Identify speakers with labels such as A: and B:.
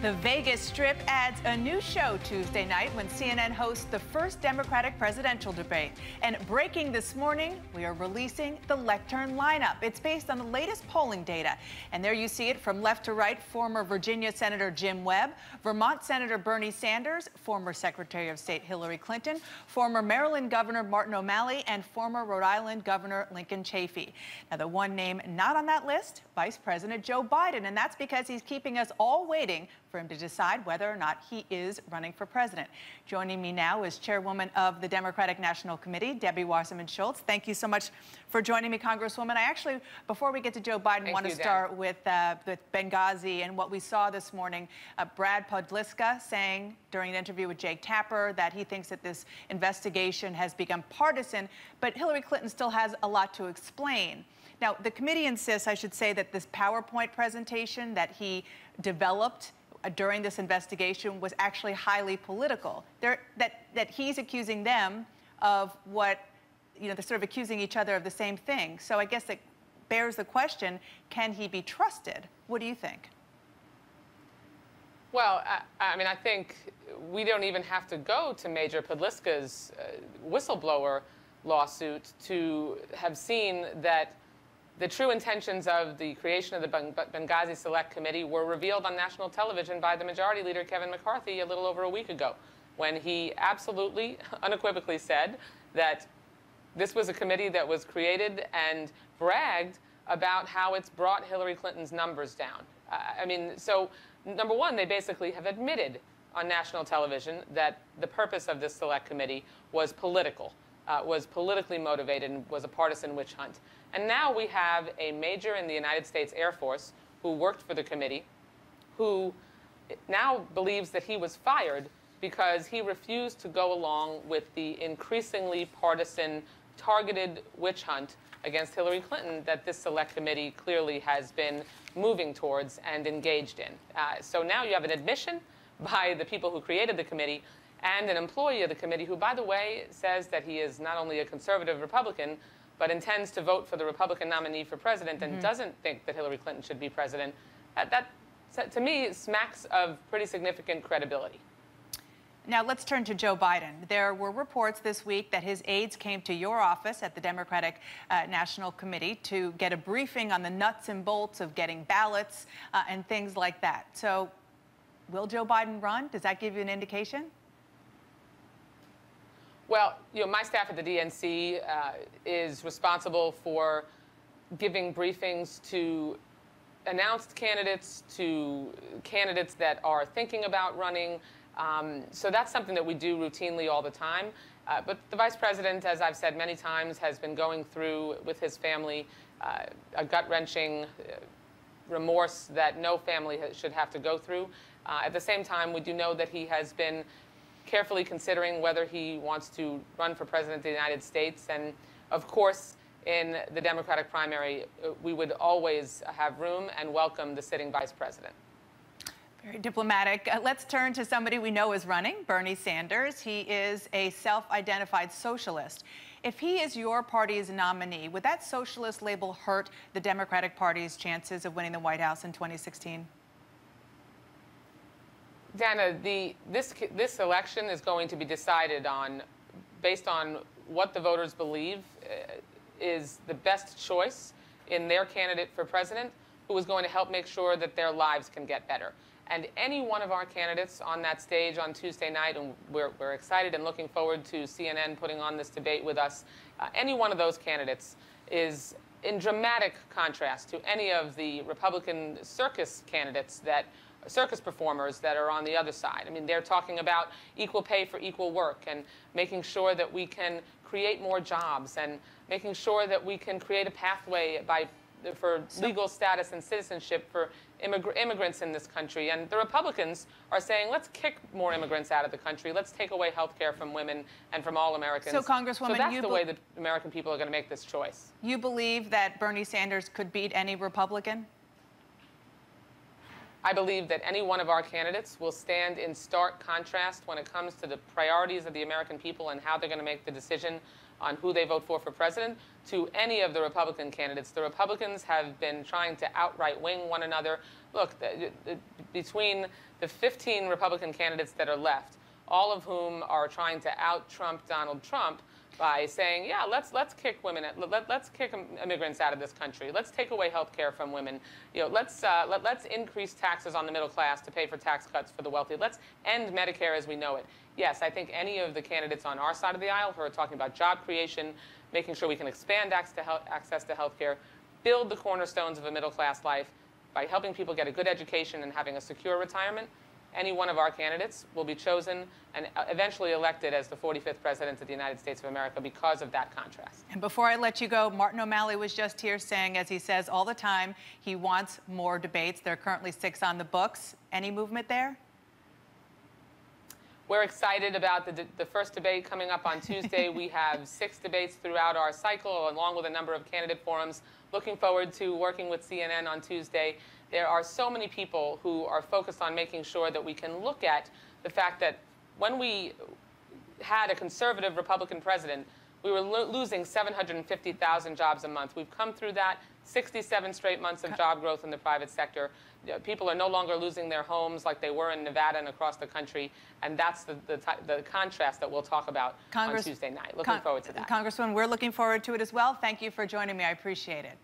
A: The Vegas Strip adds a new show Tuesday night when CNN hosts the first Democratic presidential debate. And breaking this morning, we are releasing the lectern lineup. It's based on the latest polling data. And there you see it from left to right: former Virginia Senator Jim Webb, Vermont Senator Bernie Sanders, former Secretary of State Hillary Clinton, former Maryland Governor Martin O'Malley, and former Rhode Island Governor Lincoln Chafee. Now, the one name not on that list, Vice President Joe Biden. And that's because he's keeping us all waiting for him to decide whether or not he is running for president. Joining me now is Chairwoman of the Democratic National Committee, Debbie Wasserman Schultz. Thank you so much for joining me, Congresswoman. I actually, before we get to Joe Biden, want to start with Benghazi and what we saw this morning. Brad Podliska saying during an interview with Jake Tapper that he thinks that this investigation has become partisan, but Hillary Clinton still has a lot to explain. Now, the committee insists, I should say, that this PowerPoint presentation that he developed during this investigation was actually highly political. That he's accusing them of what, they're sort of accusing each other of the same thing. So I guess it bears the question, can he be trusted? What do you think?
B: Well, I think we don't even have to go to Major Podliska's whistleblower lawsuit to have seen that the true intentions of the creation of the Benghazi Select Committee were revealed on national television by the Majority Leader Kevin McCarthy a little over a week ago, when he absolutely, unequivocally said that this was a committee that was created and bragged about how it's brought Hillary Clinton's numbers down. So number one, they basically have admitted on national television that the purpose of this Select Committee was political, was politically motivated, and was a partisan witch hunt. And now we have a major in the United States Air Force who worked for the committee, who now believes that he was fired because he refused to go along with the increasingly partisan, targeted witch hunt against Hillary Clinton that this Select Committee clearly has been moving towards and engaged in. So now you have an admission by the people who created the committee and an employee of the committee who, by the way, says that he is not only a conservative Republican, but intends to vote for the Republican nominee for president and doesn't think that Hillary Clinton should be president. That, to me, smacks of pretty significant credibility.
A: Now, let's turn to Joe Biden. There were reports this week that his aides came to your office at the Democratic National Committee to get a briefing on the nuts and bolts of getting ballots and things like that. So will Joe Biden run? Does that give you an indication?
B: Well, my staff at the DNC is responsible for giving briefings to announced candidates, to candidates that are thinking about running. So that's something that we do routinely all the time. But the vice president, as I've said many times, has been going through with his family a gut-wrenching remorse that no family should have to go through. At the same time, we do know that he has been carefully considering whether he wants to run for president of the United States. And of course, in the Democratic primary, we would always have room and welcome the sitting vice president.
A: Very diplomatic. Let's turn to somebody we know is running, Bernie Sanders. He is a self-identified socialist. If he is your party's nominee, would that socialist label hurt the Democratic Party's chances of winning the White House in 2016?
B: Dana, this election is going to be decided based on what the voters believe is the best choice in their candidate for president, who is going to help make sure that their lives can get better. And any one of our candidates on that stage on Tuesday night, and we're excited and looking forward to CNN putting on this debate with us, any one of those candidates is in dramatic contrast to any of the Republican circus performers that are on the other side. They're talking about equal pay for equal work and making sure that we can create more jobs and making sure that we can create a pathway for legal status and citizenship for immigrants in this country. And the Republicans are saying, let's kick more immigrants out of the country. Let's take away health care from women and from all Americans.
A: So, Congresswoman,
B: so that's the way the American people are going to make this choice.
A: You believe that Bernie Sanders could beat any Republican?
B: I believe that any one of our candidates will stand in stark contrast when it comes to the priorities of the American people and how they're going to make the decision on who they vote for president to any of the Republican candidates. The Republicans have been trying to outright wing one another. Look, between the 15 Republican candidates that are left, all of whom are trying to out-Trump Donald Trump by saying, yeah, let's kick women, let's kick immigrants out of this country. Let's take away health care from women. Let's increase taxes on the middle class to pay for tax cuts for the wealthy. Let's end Medicare as we know it. Yes, I think any of the candidates on our side of the aisle who are talking about job creation, making sure we can expand access to health care, build the cornerstones of a middle class life by helping people get a good education and having a secure retirement, any one of our candidates will be chosen and eventually elected as the 45th President of the United States of America because of that contrast.
A: And before I let you go, Martin O'Malley was just here saying, as he says all the time, he wants more debates. There are currently 6 on the books. Any movement there?
B: We're excited about the first debate coming up on Tuesday. We have 6 debates throughout our cycle, along with a number of candidate forums. Looking forward to working with CNN on Tuesday. There are so many people who are focused on making sure that we can look at the fact that when we had a conservative Republican president, we were losing 750,000 jobs a month. We've come through that, 67 straight months of job growth in the private sector. People are no longer losing their homes like they were in Nevada and across the country, and that's the contrast that we'll talk about on Tuesday night. Looking forward to that.
A: Congresswoman, we're looking forward to it as well. Thank you for joining me. I appreciate it.